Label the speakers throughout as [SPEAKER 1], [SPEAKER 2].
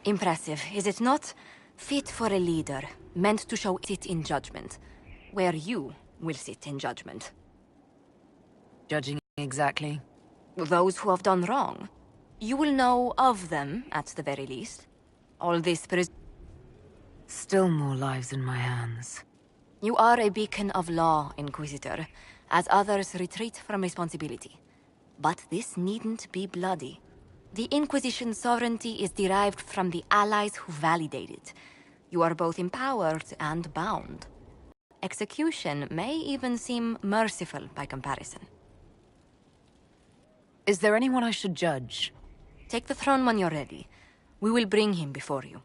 [SPEAKER 1] Impressive, is it not? Fit for a leader, meant to show it in judgment. Where you will sit in judgment.
[SPEAKER 2] Judging exactly?
[SPEAKER 1] Those who have done wrong. You will know of them, at the very least. All this
[SPEAKER 2] Still more lives in my hands.
[SPEAKER 1] You are a beacon of law, Inquisitor, as others retreat from responsibility. But this needn't be bloody. The Inquisition's sovereignty is derived from the allies who validate it. You are both empowered and bound. Execution may even seem merciful by comparison.
[SPEAKER 2] Is there anyone I should judge?
[SPEAKER 1] Take the throne when you're ready. We will bring him before you.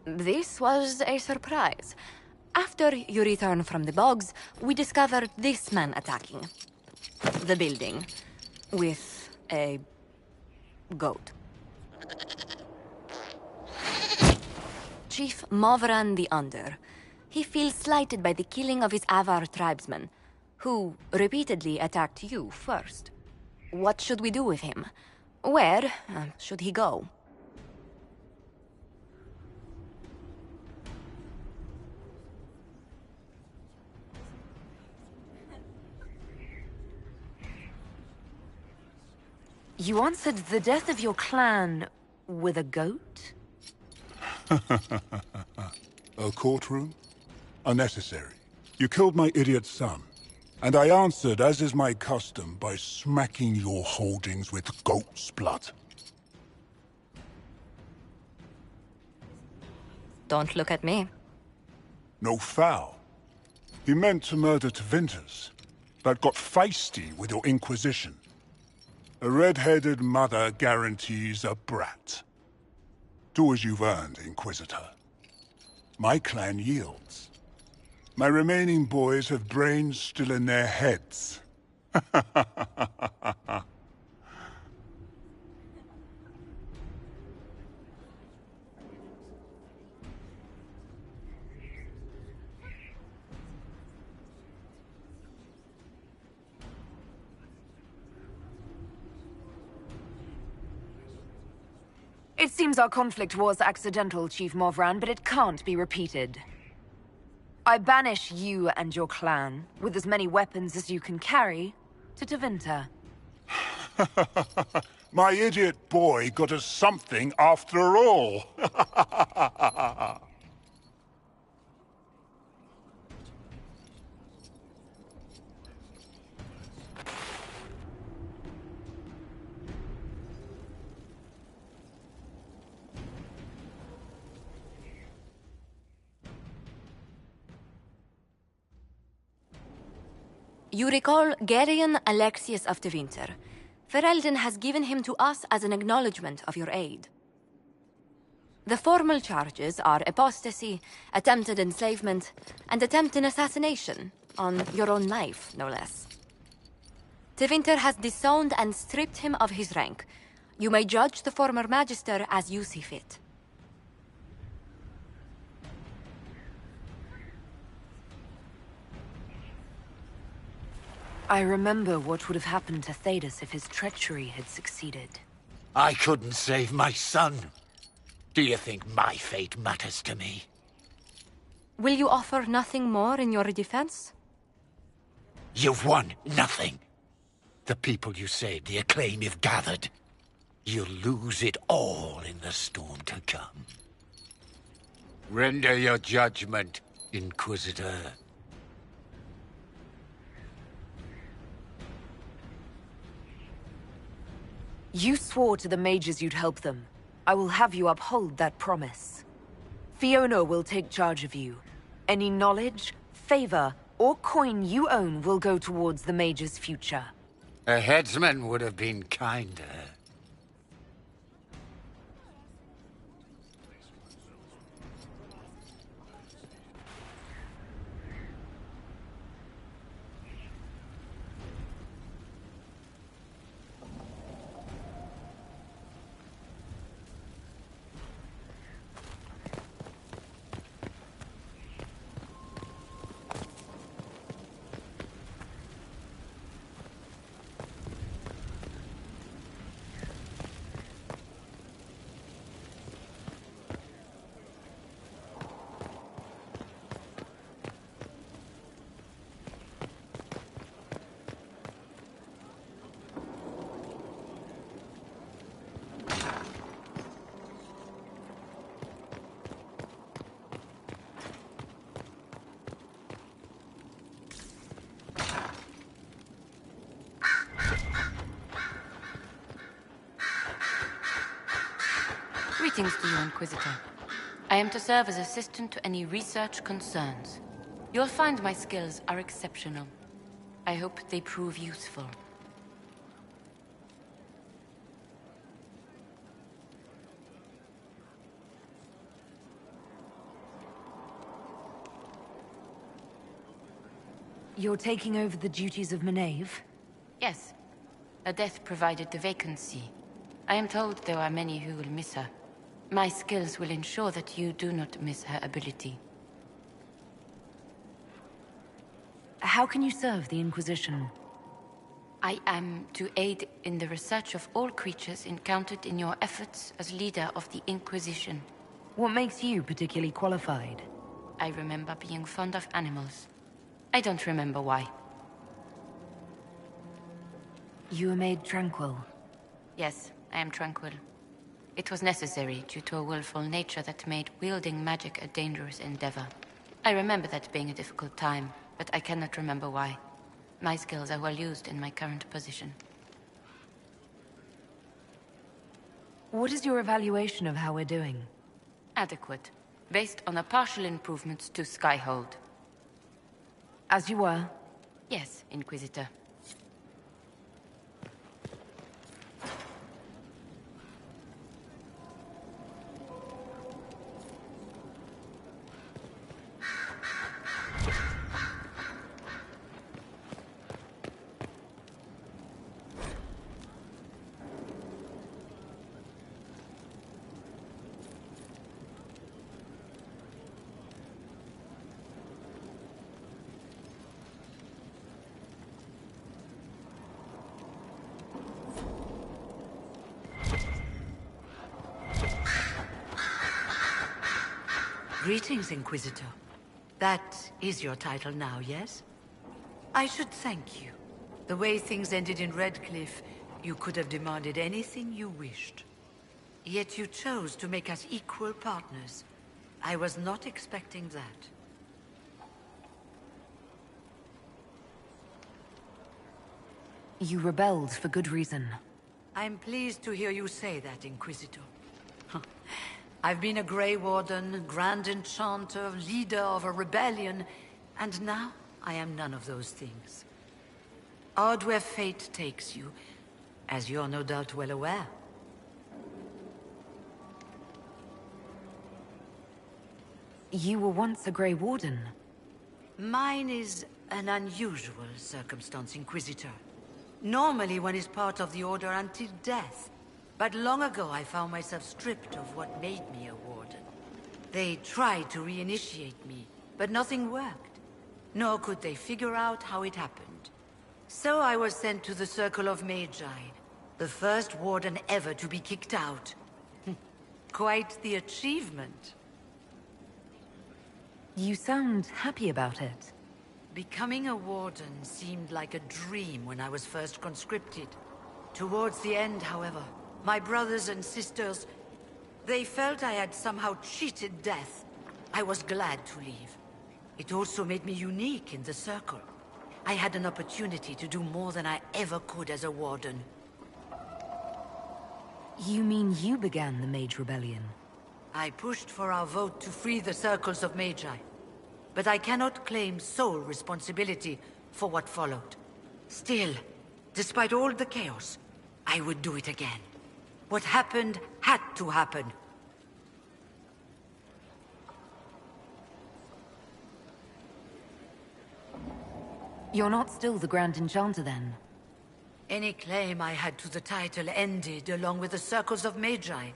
[SPEAKER 1] This was a surprise. After you return from the bogs, we discovered this man attacking the building with a goat. Chief Movran the Under. He feels slighted by the killing of his Avar tribesmen, who repeatedly attacked you first. What should we do with him? Where should he go?
[SPEAKER 2] You answered the death of your clan with a goat?
[SPEAKER 3] A courtroom? Unnecessary. You killed my idiot son, and I answered, as is my custom, by smacking your holdings with goat's blood.
[SPEAKER 1] Don't look at me.
[SPEAKER 3] No foul. He meant to murder Tevinters, but got feisty with your Inquisition. A red-headed mother guarantees a brat. Do as you've earned, Inquisitor. My clan yields. My remaining boys have brains still in their heads.
[SPEAKER 2] It seems our conflict was accidental, Chief Movran, but it can't be repeated. I banish you and your clan, with as many weapons as you can carry, to Tevinter.
[SPEAKER 3] My idiot boy got us something after all.
[SPEAKER 1] You recall Gerion Alexius of Tevinter. Ferelden has given him to us as an acknowledgement of your aid. The formal charges are apostasy, attempted enslavement, and attempted assassination, on your own life, no less. Tevinter has disowned and stripped him of his rank. You may judge the former Magister as you see fit.
[SPEAKER 2] I remember what would have happened to Thedas if his treachery had succeeded.
[SPEAKER 4] I couldn't save my son. Do you think my fate matters to me?
[SPEAKER 1] Will you offer nothing more in your defense?
[SPEAKER 4] You've won nothing. The people you saved, the acclaim you've gathered. You'll lose it all in the storm to come. Render your judgment, Inquisitor.
[SPEAKER 2] You swore to the mages you'd help them. I will have you uphold that promise. Fiona will take charge of you. Any knowledge, favor, or coin you own will go towards the mage's future.
[SPEAKER 4] A headsman would have been kinder.
[SPEAKER 1] Greetings to you, Inquisitor. I am to serve as assistant to any research concerns. You'll find my skills are exceptional. I hope they prove useful.
[SPEAKER 2] You're taking over the duties of Maeve?
[SPEAKER 1] Yes. Her death provided the vacancy. I am told there are many who will miss her. My skills will ensure that you do not miss her ability.
[SPEAKER 2] How can you serve the Inquisition?
[SPEAKER 1] I am to aid in the research of all creatures encountered in your efforts as leader of the Inquisition.
[SPEAKER 2] What makes you particularly qualified?
[SPEAKER 1] I remember being fond of animals. I don't remember why.
[SPEAKER 2] You were made tranquil.
[SPEAKER 1] Yes, I am tranquil. It was necessary due to a willful nature that made wielding magic a dangerous endeavor. I remember that being a difficult time, but I cannot remember why. My skills are well used in my current position.
[SPEAKER 2] What is your evaluation of how we're doing?
[SPEAKER 1] Adequate, based on the partial improvements to Skyhold.
[SPEAKER 2] As you were?
[SPEAKER 1] Yes, Inquisitor.
[SPEAKER 5] Greetings, Inquisitor. That is your title now, yes? I should thank you. The way things ended in Redcliffe, you could have demanded anything you wished. Yet you chose to make us equal partners. I was not expecting that.
[SPEAKER 2] You rebelled for good reason.
[SPEAKER 5] I'm pleased to hear you say that, Inquisitor. I've been a Grey Warden, Grand Enchanter, leader of a rebellion, and now I am none of those things. Odd where fate takes you, as you're no doubt well aware.
[SPEAKER 2] You were once a Grey Warden.
[SPEAKER 5] Mine is an unusual circumstance, Inquisitor. Normally one is part of the Order until death. But long ago I found myself stripped of what made me a Warden. They tried to reinitiate me, but nothing worked. Nor could they figure out how it happened. So I was sent to the Circle of Magi, the first Warden ever to be kicked out. Quite the achievement.
[SPEAKER 2] You sound happy about it.
[SPEAKER 5] Becoming a Warden seemed like a dream when I was first conscripted. Towards the end, however, my brothers and sisters, they felt I had somehow cheated death. I was glad to leave. It also made me unique in the Circle. I had an opportunity to do more than I ever could as a Warden.
[SPEAKER 2] You mean you began the Mage Rebellion?
[SPEAKER 5] I pushed for our vote to free the Circles of Magi. But I cannot claim sole responsibility for what followed. Still, despite all the chaos, I would do it again. What happened had to happen.
[SPEAKER 2] You're not still the Grand Enchanter then?
[SPEAKER 5] Any claim I had to the title ended along with the Circles of Magi,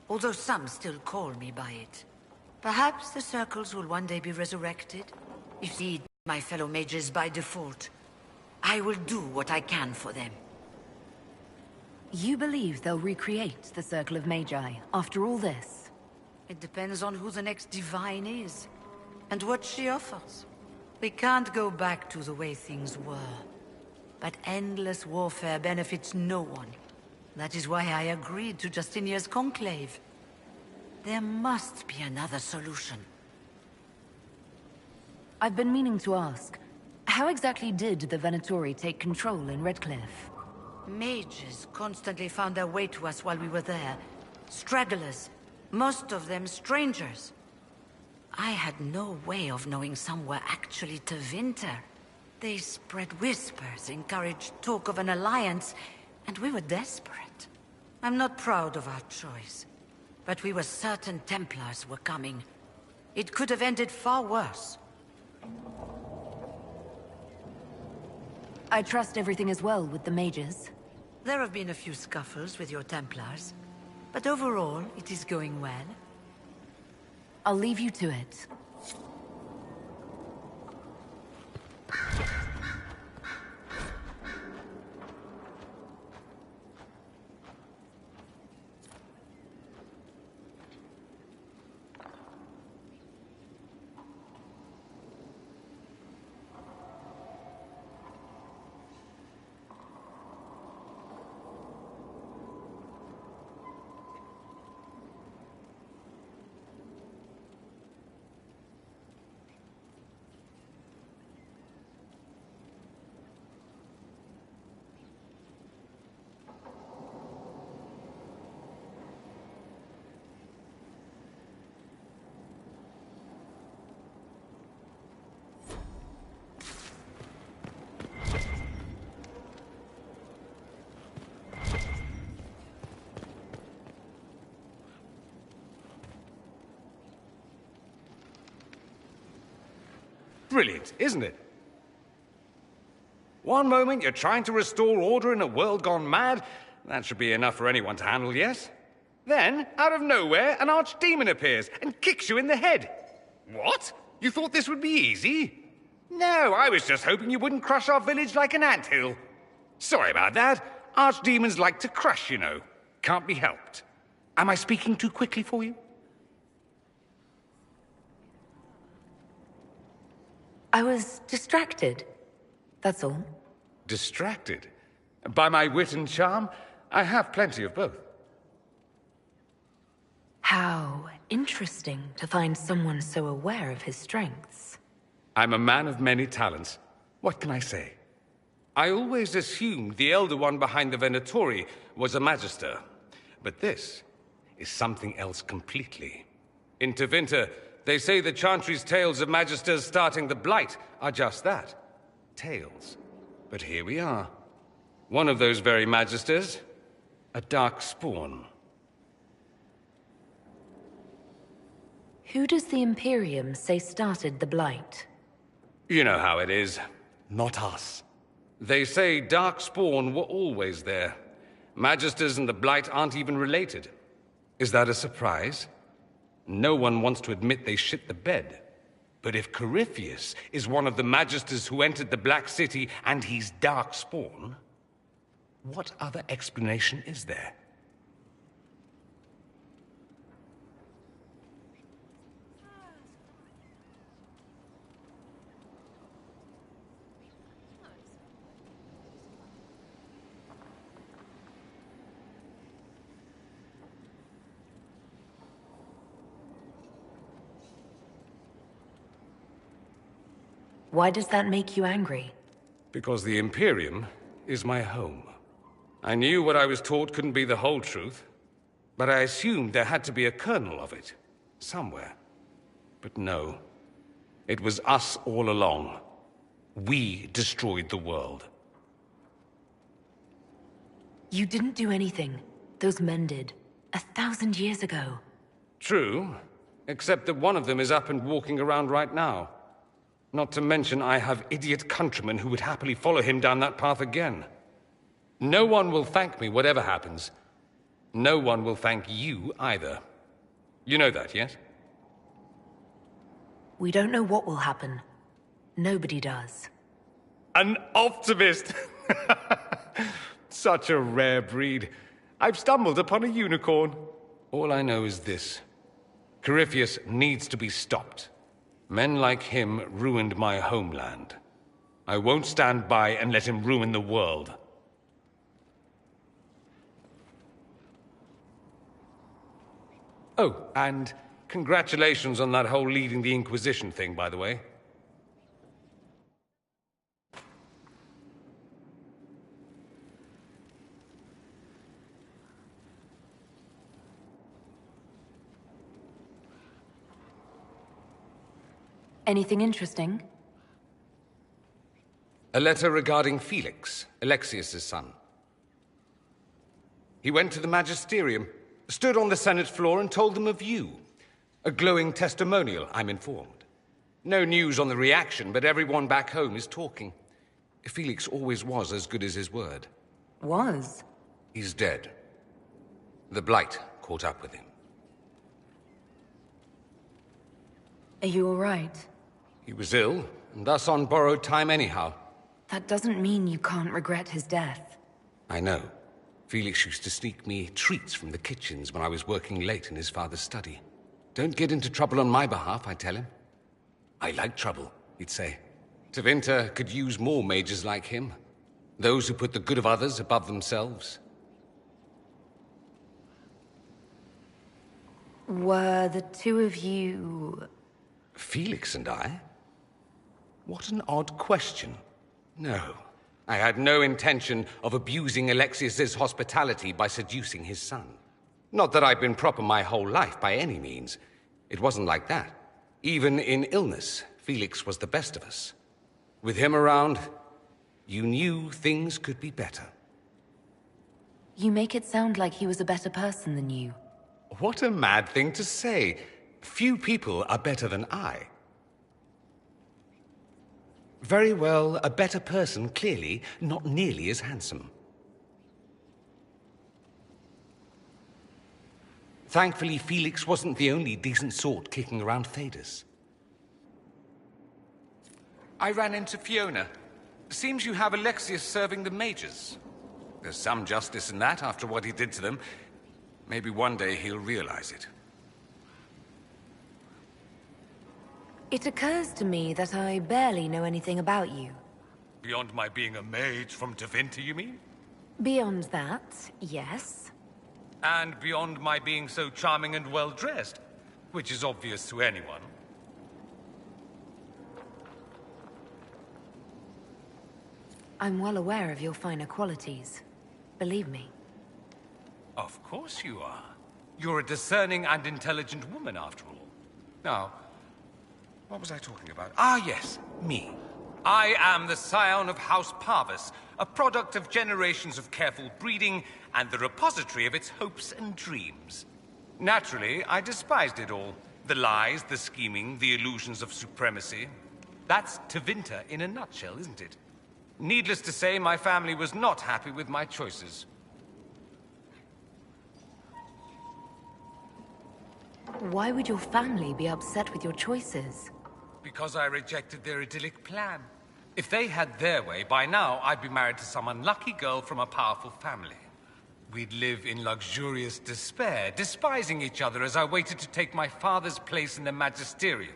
[SPEAKER 5] although some still call me by it. Perhaps the Circles will one day be resurrected. If they need my fellow mages by default, I will do what I can for them.
[SPEAKER 2] You believe they'll recreate the Circle of Magi after all this?
[SPEAKER 5] It depends on who the next divine is, and what she offers. We can't go back to the way things were. But endless warfare benefits no one. That is why I agreed to Justinia's conclave. There must be another solution.
[SPEAKER 2] I've been meaning to ask, how exactly did the Venatori take control in Redcliffe?
[SPEAKER 5] Mages constantly found their way to us while we were there. Stragglers, Most of them strangers. I had no way of knowing some were actually Tevinter. They spread whispers, encouraged talk of an alliance, and we were desperate. I'm not proud of our choice, but we were certain Templars were coming. It could have ended far worse.
[SPEAKER 2] I trust everything is well with the mages.
[SPEAKER 5] There have been a few scuffles with your Templars, but overall, it is going well.
[SPEAKER 2] I'll leave you to it.
[SPEAKER 6] Brilliant, isn't it? One moment you're trying to restore order in a world gone mad. That should be enough for anyone to handle, yes? Then, out of nowhere, an archdemon appears and kicks you in the head. What? You thought this would be easy? No, I was just hoping you wouldn't crush our village like an anthill. Sorry about that. Archdemons like to crush, you know. Can't be helped. Am I speaking too quickly for you?
[SPEAKER 2] I was distracted. That's all.
[SPEAKER 6] Distracted? By my wit and charm? I have plenty of both.
[SPEAKER 2] How interesting to find someone so aware of his strengths.
[SPEAKER 6] I'm a man of many talents. What can I say? I always assumed the Elder One behind the Venatori was a Magister. But this is something else completely. In Tevinter, they say the Chantry's tales of Magisters starting the Blight are just that. Tales. But here we are. One of those very Magisters. A dark spawn.
[SPEAKER 2] Who does the Imperium say started the Blight?
[SPEAKER 6] You know how it is. Not us. They say Darkspawn were always there. Magisters and the Blight aren't even related. Is that a surprise? No one wants to admit they shit the bed. But if Corypheus is one of the Magisters who entered the Black City and he's Darkspawn, what other explanation is there?
[SPEAKER 2] Why does that make you angry?
[SPEAKER 6] Because the Imperium is my home. I knew what I was taught couldn't be the whole truth, but I assumed there had to be a kernel of it, somewhere. But no, it was us all along. We destroyed the world.
[SPEAKER 2] You didn't do anything. Those men did. 1,000 years ago.
[SPEAKER 6] True, except that one of them is up and walking around right now. Not to mention I have idiot countrymen who would happily follow him down that path again. No one will thank me whatever happens. No one will thank you either. You know that, yes?
[SPEAKER 2] We don't know what will happen. Nobody does.
[SPEAKER 6] An optimist! Such a rare breed. I've stumbled upon a unicorn. All I know is this. Corypheus needs to be stopped. Men like him ruined my homeland. I won't stand by and let him ruin the world. Oh, and congratulations on that whole leading the Inquisition thing, by the way.
[SPEAKER 2] Anything interesting?
[SPEAKER 6] A letter regarding Felix, Alexius's son. He went to the Magisterium, stood on the Senate floor and told them of you. A glowing testimonial, I'm informed. No news on the reaction, but everyone back home is talking. Felix always was as good as his word.
[SPEAKER 2] Was?
[SPEAKER 6] He's dead. The Blight caught up with him.
[SPEAKER 2] Are you all right?
[SPEAKER 6] He was ill, and thus on borrowed time anyhow.
[SPEAKER 2] That doesn't mean you can't regret his death.
[SPEAKER 6] I know. Felix used to sneak me treats from the kitchens when I was working late in his father's study. Don't get into trouble on my behalf, I tell him. I like trouble, he'd say. Tevinter could use more mages like him. Those who put the good of others above themselves.
[SPEAKER 2] Were the two of you...
[SPEAKER 6] Felix and I? What an odd question. No, I had no intention of abusing Alexius's hospitality by seducing his son. Not that I've been proper my whole life, by any means. It wasn't like that. Even in illness, Felix was the best of us. With him around, you knew things could be better.
[SPEAKER 2] You make it sound like he was a better person than you.
[SPEAKER 6] What a mad thing to say. Few people are better than I. Very well, a better person, clearly, not nearly as handsome. Thankfully, Felix wasn't the only decent sort kicking around Thedas. I ran into Fiona. Seems you have Alexius serving the mages. There's some justice in that after what he did to them. Maybe one day he'll realize it.
[SPEAKER 2] It occurs to me that I barely know anything about you.
[SPEAKER 6] Beyond my being a mage from Tevinter, you mean?
[SPEAKER 2] Beyond that, yes.
[SPEAKER 6] And beyond my being so charming and well-dressed, which is obvious to anyone.
[SPEAKER 2] I'm well aware of your finer qualities. Believe me.
[SPEAKER 6] Of course you are. You're a discerning and intelligent woman, after all. Now, what was I talking about? Ah, yes, me. I am the scion of House Parvis, a product of generations of careful breeding and the repository of its hopes and dreams. Naturally, I despised it all. The lies, the scheming, the illusions of supremacy. That's Tevinter in a nutshell, isn't it? Needless to say, my family was not happy with my choices.
[SPEAKER 2] Why would your family be upset with your choices?
[SPEAKER 6] Because I rejected their idyllic plan. If they had their way, by now I'd be married to some unlucky girl from a powerful family. We'd live in luxurious despair, despising each other as I waited to take my father's place in the Magisterium.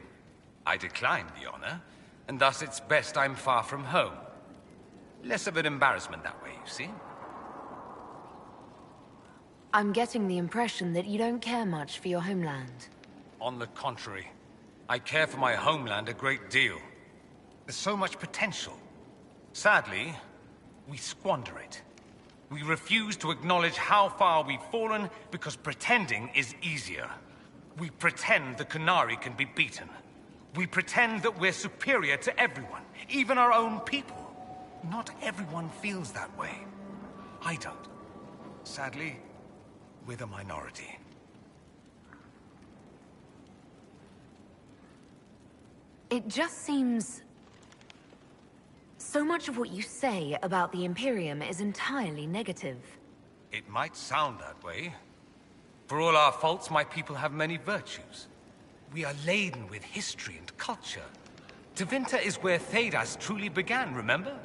[SPEAKER 6] I declined the honor, and thus it's best I'm far from home. Less of an embarrassment that way, you see?
[SPEAKER 2] I'm getting the impression that you don't care much for your homeland.
[SPEAKER 6] On the contrary, I care for my homeland a great deal. There's so much potential. Sadly, we squander it. We refuse to acknowledge how far we've fallen because pretending is easier. We pretend the Qunari can be beaten. We pretend that we're superior to everyone, even our own people. Not everyone feels that way. I don't. Sadly, we're the minority.
[SPEAKER 2] It just seems... So much of what you say about the Imperium is entirely negative.
[SPEAKER 6] It might sound that way. For all our faults, my people have many virtues. We are laden with history and culture. Tevinter is where Thedas truly began, remember?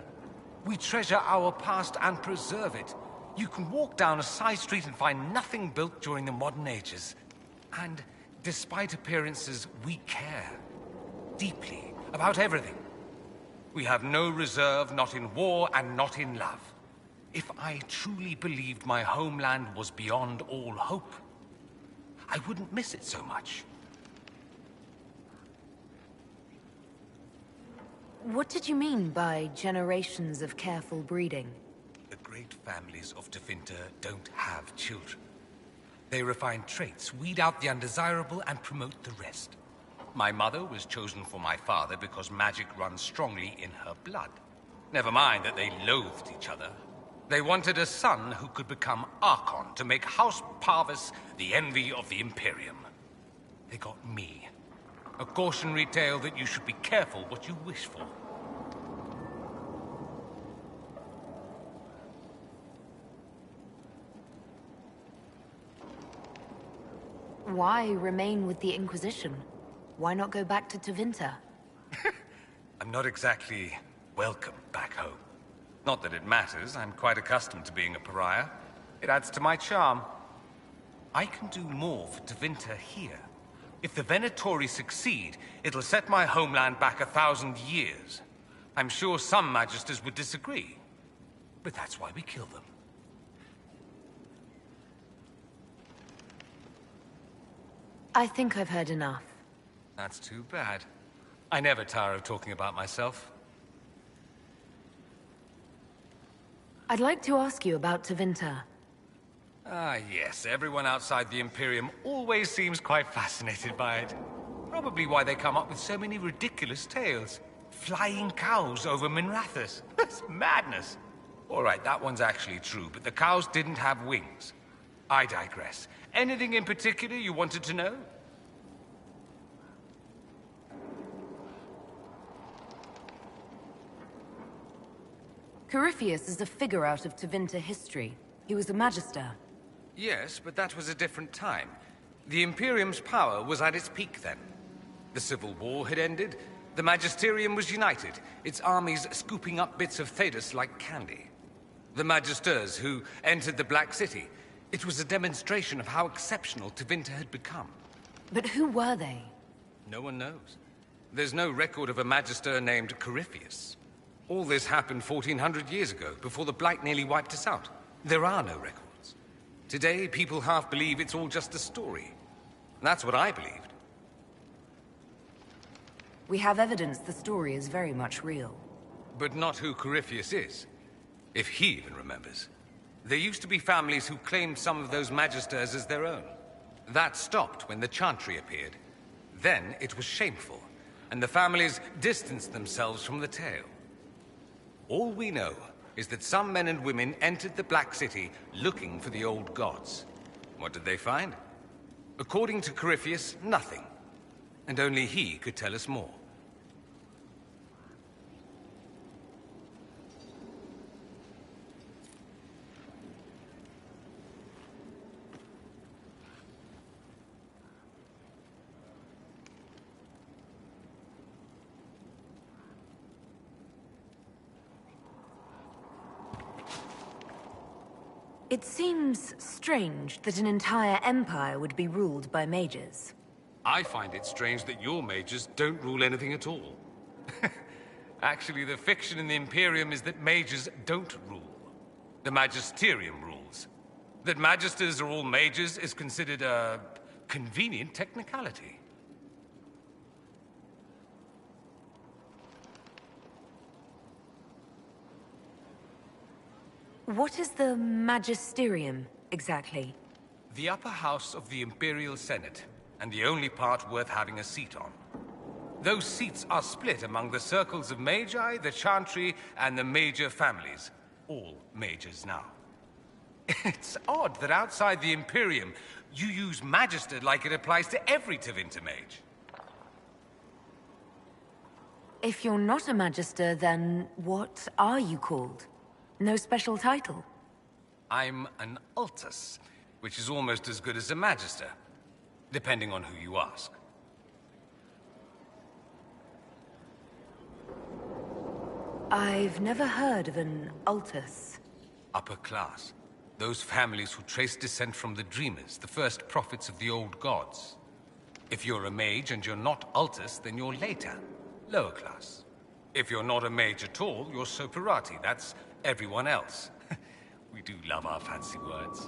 [SPEAKER 6] We treasure our past and preserve it. You can walk down a side street and find nothing built during the modern ages. And despite appearances, we care. Deeply. About everything. We have no reserve, not in war and not in love. If I truly believed my homeland was beyond all hope, I wouldn't miss it so much.
[SPEAKER 2] What did you mean by generations of careful breeding?
[SPEAKER 6] The great families of Tevinter don't have children. They refine traits, weed out the undesirable, and promote the rest. My mother was chosen for my father because magic runs strongly in her blood. Never mind that they loathed each other. They wanted a son who could become Archon to make House Parvis the envy of the Imperium. They got me. A cautionary tale that you should be careful what you wish for.
[SPEAKER 2] Why remain with the Inquisition? Why not go back to Tevinter?
[SPEAKER 6] I'm not exactly welcome back home. Not that it matters, I'm quite accustomed to being a pariah. It adds to my charm. I can do more for Tevinter here. If the Venatori succeed, it'll set my homeland back 1,000 years. I'm sure some Magisters would disagree, but that's why we kill them.
[SPEAKER 2] I think I've heard enough.
[SPEAKER 6] That's too bad. I never tire of talking about myself.
[SPEAKER 2] I'd like to ask you about Tevinter.
[SPEAKER 6] Ah, yes. Everyone outside the Imperium always seems quite fascinated by it. Probably why they come up with so many ridiculous tales. Flying cows over Minrathous. That's madness. All right, that one's actually true, but the cows didn't have wings. I digress. Anything in particular you wanted to know?
[SPEAKER 2] Corypheus is a figure out of Tevinter history. He was a Magister.
[SPEAKER 6] Yes, but that was a different time. The Imperium's power was at its peak then. The Civil War had ended, the Magisterium was united, its armies scooping up bits of Thedas like candy. The Magisters who entered the Black City, it was a demonstration of how exceptional Tevinter had become.
[SPEAKER 2] But who were they?
[SPEAKER 6] No one knows. There's no record of a Magister named Corypheus. All this happened 1,400 years ago, before the Blight nearly wiped us out. There are no records. Today, people half believe it's all just a story. That's what I believed.
[SPEAKER 2] We have evidence the story is very much real.
[SPEAKER 6] But not who Corypheus is. If he even remembers. There used to be families who claimed some of those Magisters as their own. That stopped when the Chantry appeared. Then it was shameful, and the families distanced themselves from the tale. All we know is that some men and women entered the Black City looking for the old gods. What did they find? According to Corypheus, nothing. And only he could tell us more.
[SPEAKER 2] It seems strange that an entire empire would be ruled by mages.
[SPEAKER 6] I find it strange that your mages don't rule anything at all. Actually, the fiction in the Imperium is that mages don't rule. The Magisterium rules. That Magisters are all mages is considered a convenient technicality.
[SPEAKER 2] What is the Magisterium, exactly?
[SPEAKER 6] The upper house of the Imperial Senate, and the only part worth having a seat on. Those seats are split among the circles of Magi, the Chantry, and the major families. All mages now. It's odd that outside the Imperium, you use Magister like it applies to every Tevinter mage.
[SPEAKER 2] If you're not a Magister, then what are you called? No special title?
[SPEAKER 6] I'm an Altus, which is almost as good as a Magister, depending on who you ask.
[SPEAKER 2] I've never heard of an Altus.
[SPEAKER 6] Upper class. Those families who trace descent from the Dreamers, the first prophets of the old gods. If you're a mage and you're not Altus, then you're later, lower class. If you're not a mage at all, you're Soperati. That's everyone else. We do love our fancy words.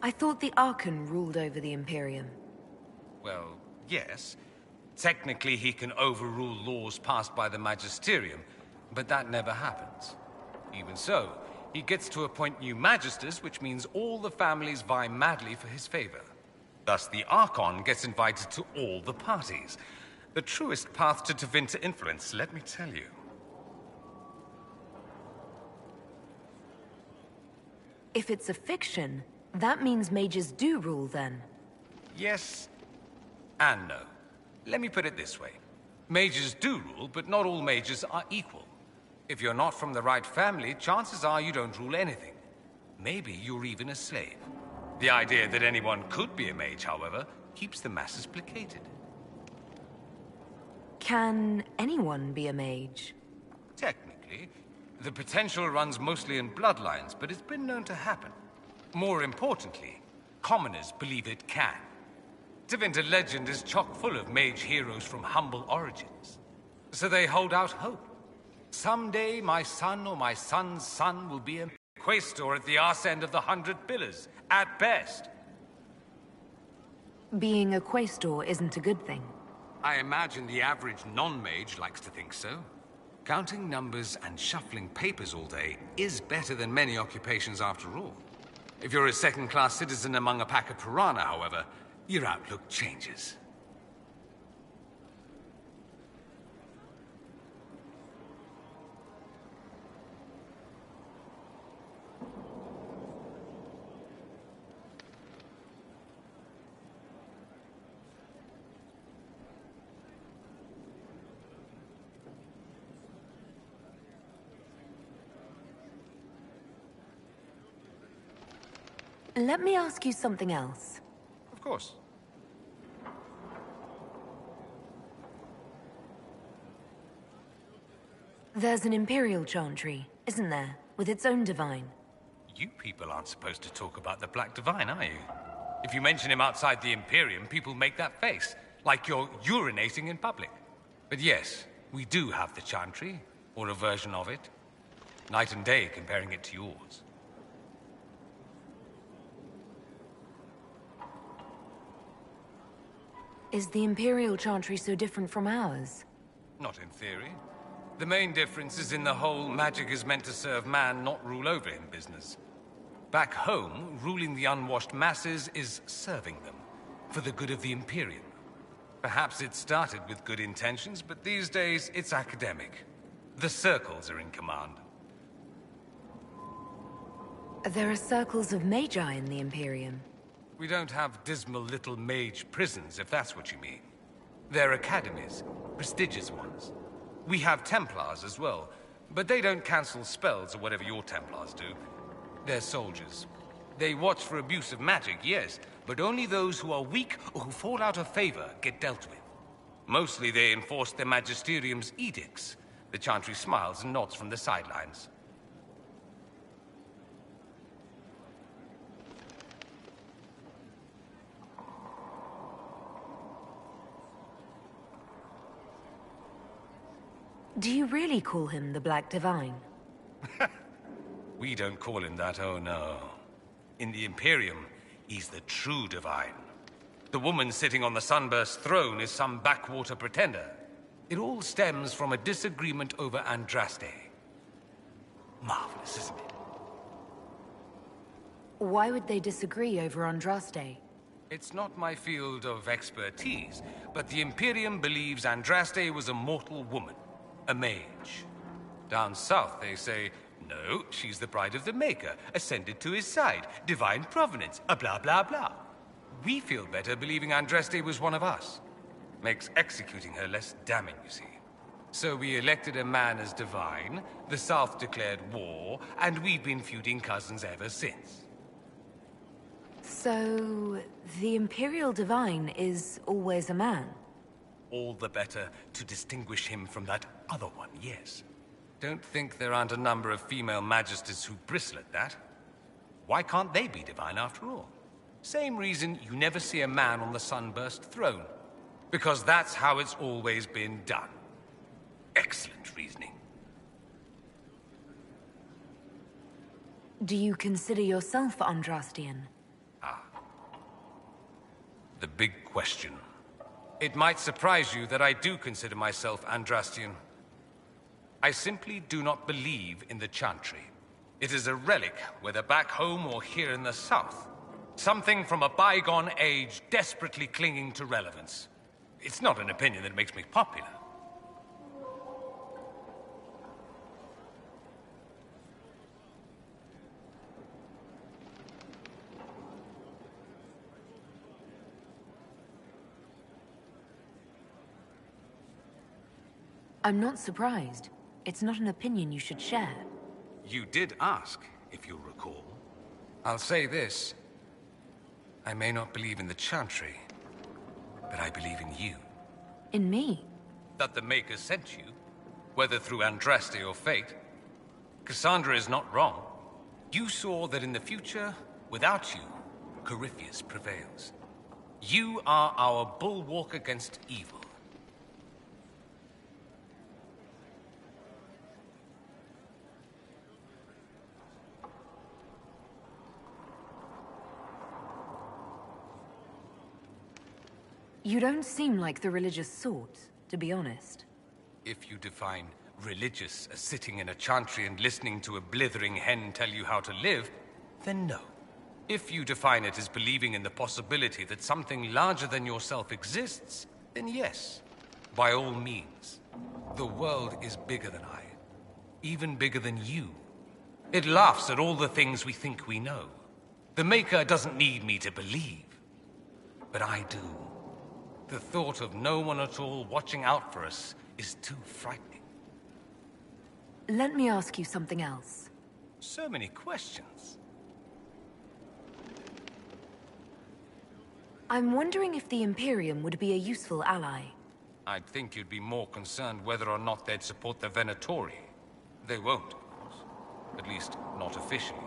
[SPEAKER 2] I thought the Archon ruled over the Imperium.
[SPEAKER 6] Well, yes. Technically, he can overrule laws passed by the Magisterium, but that never happens. Even so, He gets to appoint new magisters, which means all the families vie madly for his favor. Thus, the Archon gets invited to all the parties. The truest path to Tevinter influence, let me tell you.
[SPEAKER 2] If it's a fiction, that means mages do rule then.
[SPEAKER 6] Yes and no. Let me put it this way. Mages do rule, but not all mages are equal. If you're not from the right family, chances are you don't rule anything. Maybe you're even a slave. The idea that anyone could be a mage, however, keeps the masses placated.
[SPEAKER 2] Can anyone be a mage?
[SPEAKER 6] Technically, the potential runs mostly in bloodlines, but it's been known to happen. More importantly, commoners believe it can. Tevinter legend is chock full of mage heroes from humble origins. So they hold out hope. Someday my son or my son's son will be a quaestor at the arse end of the 100 Pillars, at best.
[SPEAKER 2] Being a quaestor isn't a good thing.
[SPEAKER 6] I imagine the average non-mage likes to think so. Counting numbers and shuffling papers all day is better than many occupations after all. If you're a second-class citizen among a pack of piranha, however, your outlook changes.
[SPEAKER 2] Let me ask you something else.
[SPEAKER 6] Of course.
[SPEAKER 2] There's an Imperial Chantry, isn't there? With its own divine.
[SPEAKER 6] You people aren't supposed to talk about the Black Divine, are you? If you mention him outside the Imperium, people make that face, like you're urinating in public. But yes, we do have the Chantry, or a version of it. Night and day comparing it to yours.
[SPEAKER 2] Is the Imperial Chantry so different from ours?
[SPEAKER 6] Not in theory. The main difference is in the whole magic is meant to serve man, not rule over him business. Back home, ruling the unwashed masses is serving them, for the good of the Imperium. Perhaps it started with good intentions, but these days it's academic. The circles are in command.
[SPEAKER 2] There are circles of magi in the Imperium.
[SPEAKER 6] We don't have dismal little mage prisons, if that's what you mean. They're academies, prestigious ones. We have Templars as well, but they don't cancel spells or whatever your Templars do. They're soldiers. They watch for abuse of magic, yes, but only those who are weak or who fall out of favor get dealt with. Mostly they enforce their magisterium's edicts. The Chantry smiles and nods from the sidelines.
[SPEAKER 2] Do you really call him the Black Divine?
[SPEAKER 6] We don't call him that, oh no. In the Imperium, he's the true Divine. The woman sitting on the Sunburst throne is some backwater pretender. It all stems from a disagreement over Andraste. Marvelous, isn't it?
[SPEAKER 2] Why would they disagree over Andraste?
[SPEAKER 6] It's not my field of expertise, but the Imperium believes Andraste was a mortal woman. A mage. Down south, they say, no, she's the bride of the Maker, ascended to his side, divine provenance, a blah blah blah. We feel better believing Andraste was one of us. Makes executing her less damning, you see. So we elected a man as divine, the South declared war, and we've been feuding cousins ever since.
[SPEAKER 2] So, the Imperial Divine is always a man?
[SPEAKER 6] All the better to distinguish him from that other one, yes. Don't think there aren't a number of female magisters who bristle at that. Why can't they be divine after all? Same reason you never see a man on the Sunburst throne. Because that's how it's always been done. Excellent reasoning.
[SPEAKER 2] Do you consider yourself Andrastian?
[SPEAKER 6] The big question. It might surprise you that I do consider myself Andrastian. I simply do not believe in the Chantry. It is a relic, whether back home or here in the south. Something from a bygone age desperately clinging to relevance. It's not an opinion that makes me popular.
[SPEAKER 2] I'm not surprised. It's not an opinion you should share.
[SPEAKER 6] You did ask, if you'll recall. I'll say this. I may not believe in the Chantry, but I believe in you.
[SPEAKER 2] In me?
[SPEAKER 6] That the Maker sent you, whether through Andraste or fate. Cassandra is not wrong. You saw that in the future, without you, Corypheus prevails. You are our bulwark against evil.
[SPEAKER 2] You don't seem like the religious sort, to be honest.
[SPEAKER 6] If you define religious as sitting in a chantry and listening to a blithering hen tell you how to live, then no. If you define it as believing in the possibility that something larger than yourself exists, then yes, by all means. The world is bigger than I, even bigger than you. It laughs at all the things we think we know. The Maker doesn't need me to believe, but I do. The thought of no one at all watching out for us is too frightening.
[SPEAKER 2] Let me ask you something else.
[SPEAKER 6] So many questions.
[SPEAKER 2] I'm wondering if the Imperium would be a useful ally.
[SPEAKER 6] I'd think you'd be more concerned whether or not they'd support the Venatori. They won't, of course. At least, not officially.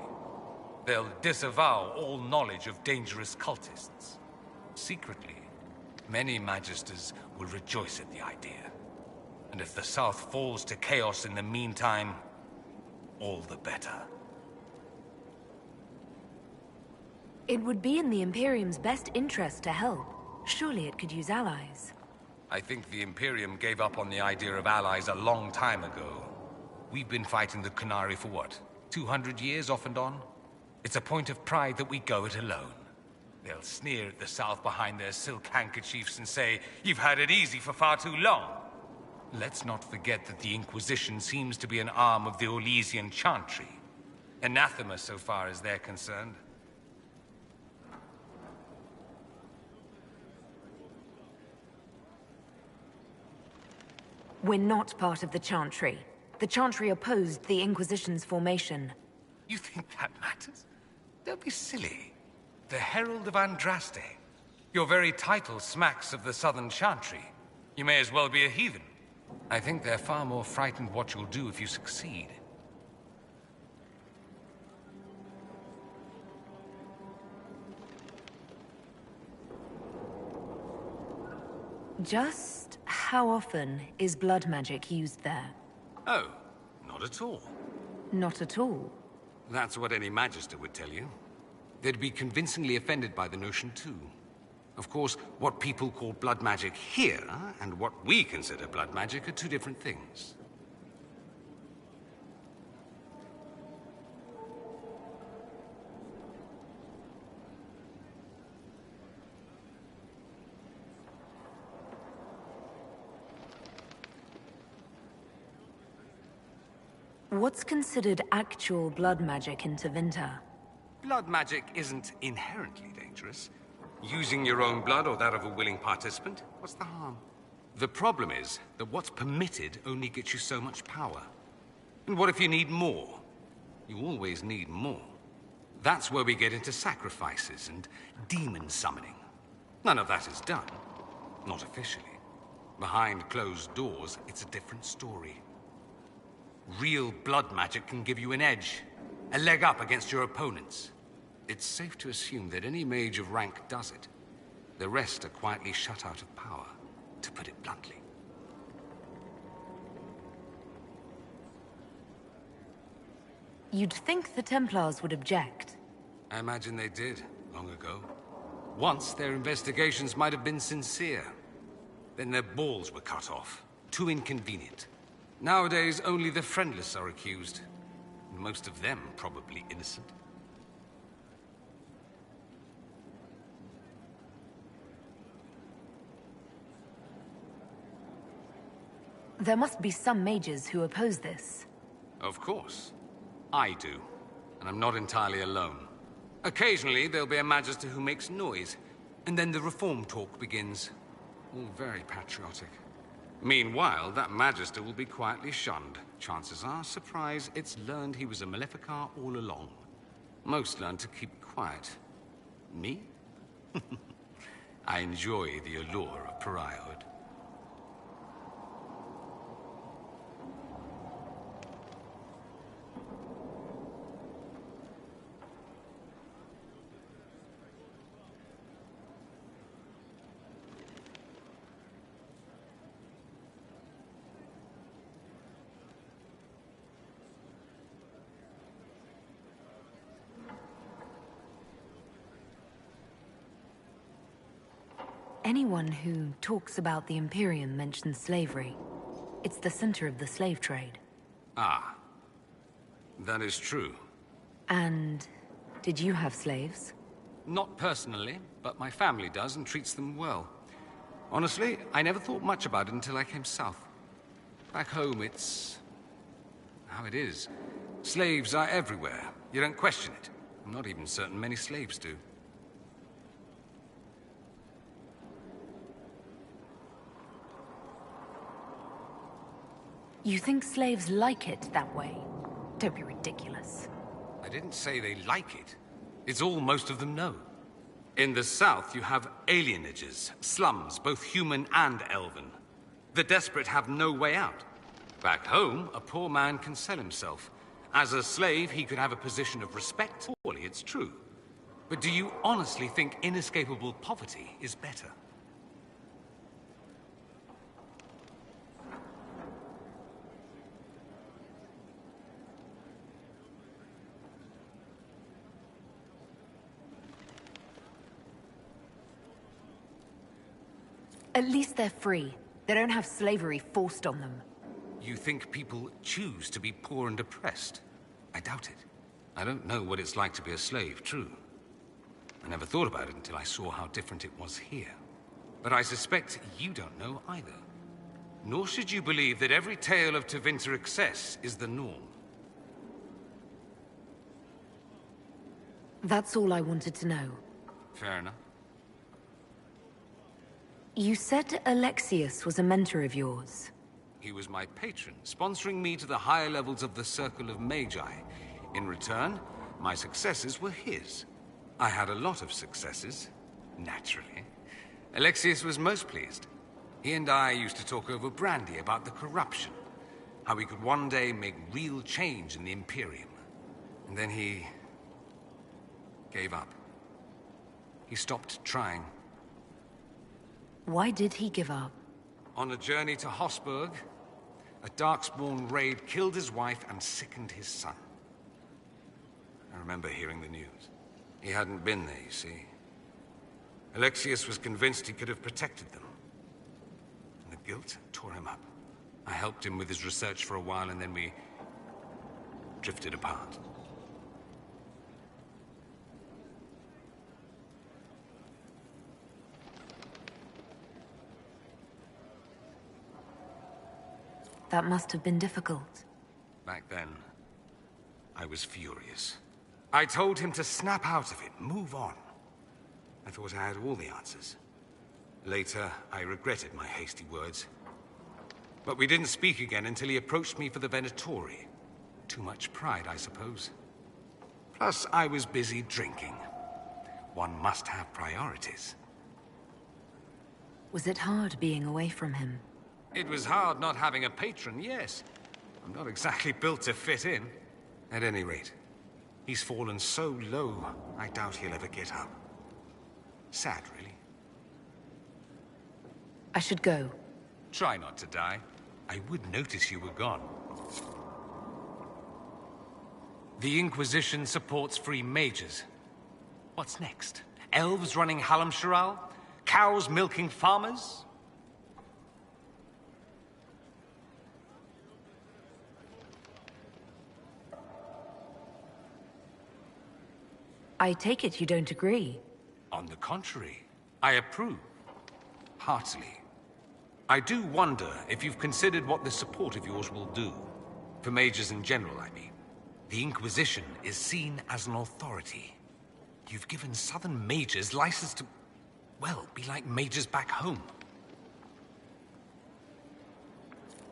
[SPEAKER 6] They'll disavow all knowledge of dangerous cultists. Secretly, many Magisters will rejoice at the idea. And if the South falls to chaos in the meantime, all the better.
[SPEAKER 2] It would be in the Imperium's best interest to help. Surely it could use allies.
[SPEAKER 6] I think the Imperium gave up on the idea of allies a long time ago. We've been fighting the Qunari for what, 200 years off and on? It's a point of pride that we go it alone. They'll sneer at the South behind their silk handkerchiefs and say, "You've had it easy for far too long." Let's not forget that the Inquisition seems to be an arm of the Orlesian Chantry. Anathema so far as they're concerned.
[SPEAKER 2] We're not part of the Chantry. The Chantry opposed the Inquisition's formation.
[SPEAKER 6] You think that matters? Don't be silly. The Herald of Andraste. Your very title smacks of the Southern Chantry. You may as well be a heathen. I think they're far more frightened what you'll do if you succeed.
[SPEAKER 2] Just how often is blood magic used there?
[SPEAKER 6] Oh, not at all.
[SPEAKER 2] Not at all.
[SPEAKER 6] That's what any Magister would tell you. They'd be convincingly offended by the notion, too. Of course, what people call blood magic here, and what we consider blood magic, are two different things.
[SPEAKER 2] What's considered actual blood magic in Tevinter?
[SPEAKER 6] Blood magic isn't inherently dangerous. Using your own blood or that of a willing participant, what's the harm? The problem is that what's permitted only gets you so much power. And what if you need more? You always need more. That's where we get into sacrifices and demon summoning. None of that is done. Not officially. Behind closed doors, it's a different story. Real blood magic can give you an edge, a leg up against your opponents. It's safe to assume that any mage of rank does it. The rest are quietly shut out of power, to put it bluntly.
[SPEAKER 2] You'd think the Templars would object.
[SPEAKER 6] I imagine they did, long ago. Once, their investigations might have been sincere. Then their balls were cut off. Too inconvenient. Nowadays, only the friendless are accused. most of them probably innocent.
[SPEAKER 2] There must be some mages who oppose this.
[SPEAKER 6] Of course. I do. And I'm not entirely alone. Occasionally, there'll be a magister who makes noise, and then the reform talk begins. All very patriotic. Meanwhile, that magister will be quietly shunned. Chances are, surprise, it's learned he was a Maleficar all along. Most learn to keep quiet. Me? I enjoy the allure of pariahhood.
[SPEAKER 2] Anyone who talks about the Imperium mentions slavery. It's the center of the slave trade.
[SPEAKER 6] Ah. That is true.
[SPEAKER 2] And did you have slaves?
[SPEAKER 6] Not personally, but my family does and treats them well. Honestly, I never thought much about it until I came south. Back home, it's how it is. Slaves are everywhere. You don't question it. I'm not even certain many slaves do.
[SPEAKER 2] You think slaves like it that way? Don't be ridiculous.
[SPEAKER 6] I didn't say they like it. It's all most of them know. In the south, you have alienages, slums, both human and elven. The desperate have no way out. Back home, a poor man can sell himself. As a slave, he could have a position of respect. Surely it's true. But do you honestly think inescapable poverty is better?
[SPEAKER 2] At least they're free. They don't have slavery forced on them.
[SPEAKER 6] You think people choose to be poor and oppressed? I doubt it. I don't know what it's like to be a slave, true. I never thought about it until I saw how different it was here. But I suspect you don't know either. Nor should you believe that every tale of Tevinter excess is the norm.
[SPEAKER 2] That's all I wanted to know.
[SPEAKER 6] Fair enough.
[SPEAKER 2] You said Alexius was a mentor of yours.
[SPEAKER 6] He was my patron, sponsoring me to the higher levels of the Circle of Magi. In return, my successes were his. I had a lot of successes, naturally. Alexius was most pleased. He and I used to talk over brandy about the corruption, how we could one day make real change in the Imperium. And then he gave up. He stopped trying.
[SPEAKER 2] Why did he give up?
[SPEAKER 6] On a journey to Hossberg, a Darkspawn raid killed his wife and sickened his son. I remember hearing the news. He hadn't been there, you see. Alexius was convinced he could have protected them. And the guilt tore him up. I helped him with his research for a while, and then we drifted apart.
[SPEAKER 2] That must have been difficult.
[SPEAKER 6] Back then, I was furious. I told him to snap out of it, move on. I thought I had all the answers. Later, I regretted my hasty words. But we didn't speak again until he approached me for the Venatori. Too much pride, I suppose. Plus, I was busy drinking. One must have priorities.
[SPEAKER 2] Was it hard being away from him?
[SPEAKER 6] It was hard not having a patron, yes. I'm not exactly built to fit in. At any rate, he's fallen so low, I doubt he'll ever get up. Sad, really.
[SPEAKER 2] I should go.
[SPEAKER 6] Try not to die. I would notice you were gone. The Inquisition supports free mages. What's next? Elves running Halamsharal? Cows milking farmers?
[SPEAKER 2] I take it you don't agree.
[SPEAKER 6] On the contrary, I approve. Heartily. I do wonder if you've considered what this support of yours will do. For mages in general, I mean. The Inquisition is seen as an authority. You've given Southern mages license to, well, be like mages back home.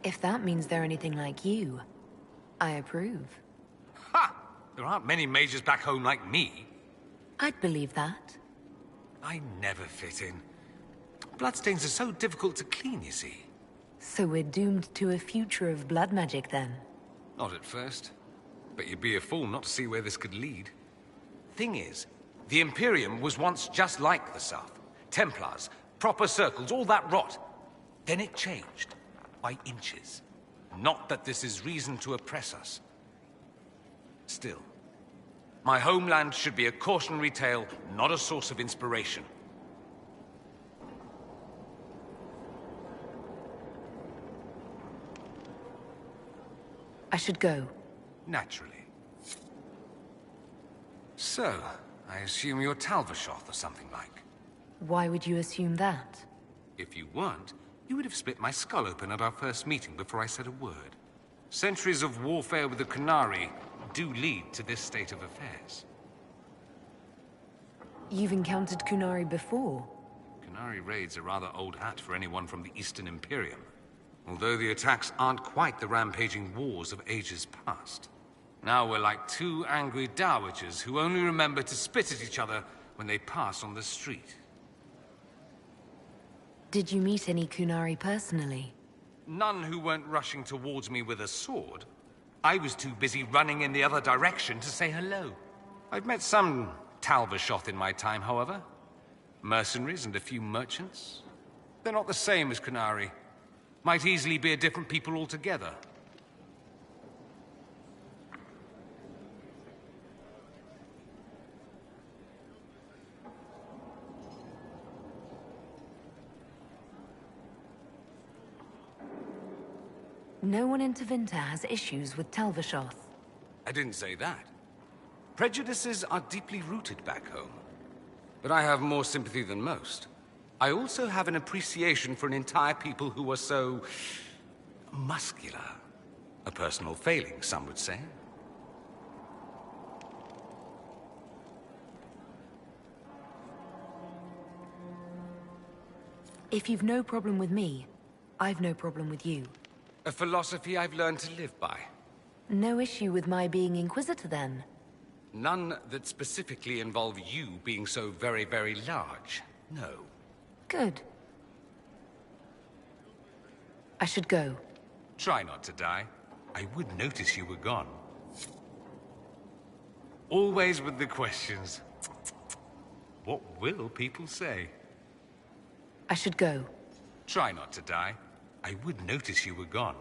[SPEAKER 2] If that means they're anything like you, I approve.
[SPEAKER 6] Ha! There aren't many mages back home like me.
[SPEAKER 2] I'd believe that.
[SPEAKER 6] I never fit in. Bloodstains are so difficult to clean, you see.
[SPEAKER 2] So we're doomed to a future of blood magic, then?
[SPEAKER 6] Not at first. But you'd be a fool not to see where this could lead. Thing is, the Imperium was once just like the South. Templars, proper circles, all that rot. Then it changed. By inches. Not that this is reason to oppress us. Still, my homeland should be a cautionary tale, not a source of inspiration.
[SPEAKER 2] I should go.
[SPEAKER 6] Naturally. So, I assume you're Talvashoth or something like.
[SPEAKER 2] Why would you assume that?
[SPEAKER 6] If you weren't, you would have split my skull open at our first meeting before I said a word. Centuries of warfare with the Qunari do lead to this state of affairs.
[SPEAKER 2] You've encountered Qunari before?
[SPEAKER 6] Qunari raids are rather old hat for anyone from the Eastern Imperium. Although the attacks aren't quite the rampaging wars of ages past. Now we're like two angry dowagers who only remember to spit at each other when they pass on the street.
[SPEAKER 2] Did you meet any Qunari personally?
[SPEAKER 6] None who weren't rushing towards me with a sword. I was too busy running in the other direction to say hello. I've met some Talvashoth in my time, however. Mercenaries and a few merchants. They're not the same as Qunari. Might easily be a different people altogether.
[SPEAKER 2] No one in Tevinter has issues with Talvashoth.
[SPEAKER 6] I didn't say that. Prejudices are deeply rooted back home. But I have more sympathy than most. I also have an appreciation for an entire people who are so... muscular. A personal failing, some would say.
[SPEAKER 2] If you've no problem with me, I've no problem with you.
[SPEAKER 6] A philosophy I've learned to live by.
[SPEAKER 2] No issue with my being Inquisitor, then?
[SPEAKER 6] None that specifically involve you being so very, very large. No.
[SPEAKER 2] Good. I should go.
[SPEAKER 6] Try not to die. I would notice you were gone. Always with the questions. What will people say?
[SPEAKER 2] I should go.
[SPEAKER 6] Try not to die. I would notice you were gone.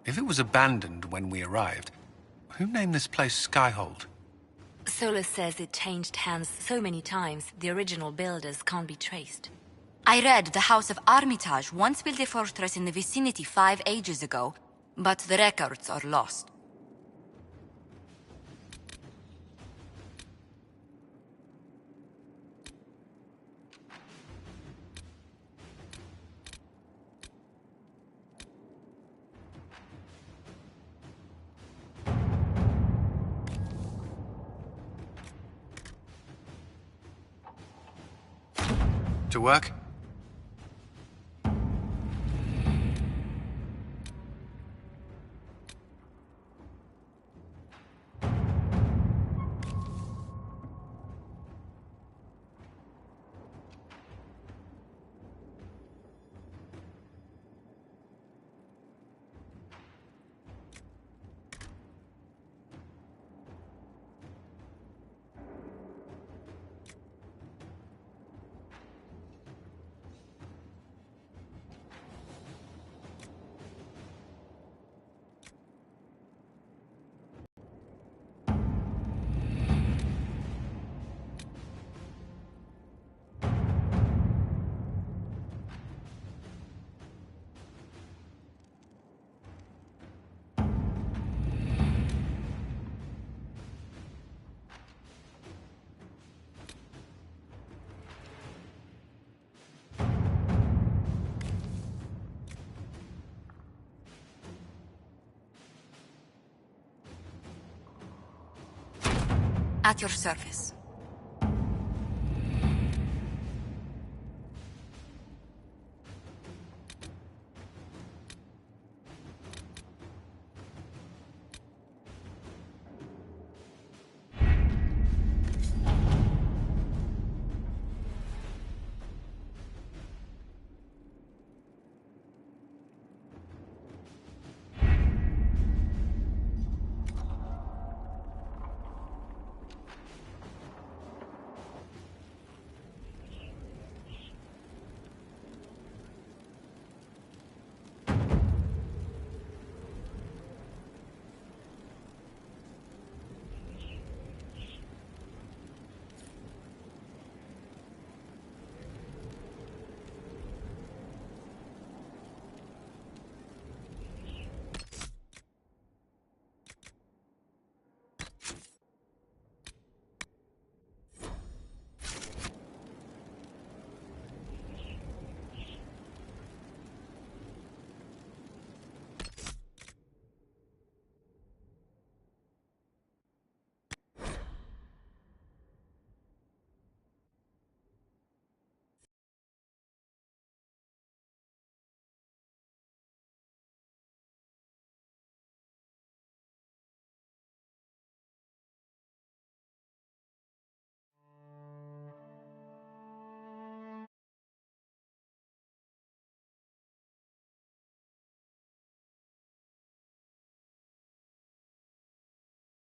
[SPEAKER 7] If it was abandoned when we arrived, who named this place Skyhold?
[SPEAKER 8] Solus says it changed hands so many times, the original builders can't be traced.
[SPEAKER 1] I read the House of Armitage once built a fortress in the vicinity 5 ages ago, but the records are lost.
[SPEAKER 7] To work?
[SPEAKER 1] At your service.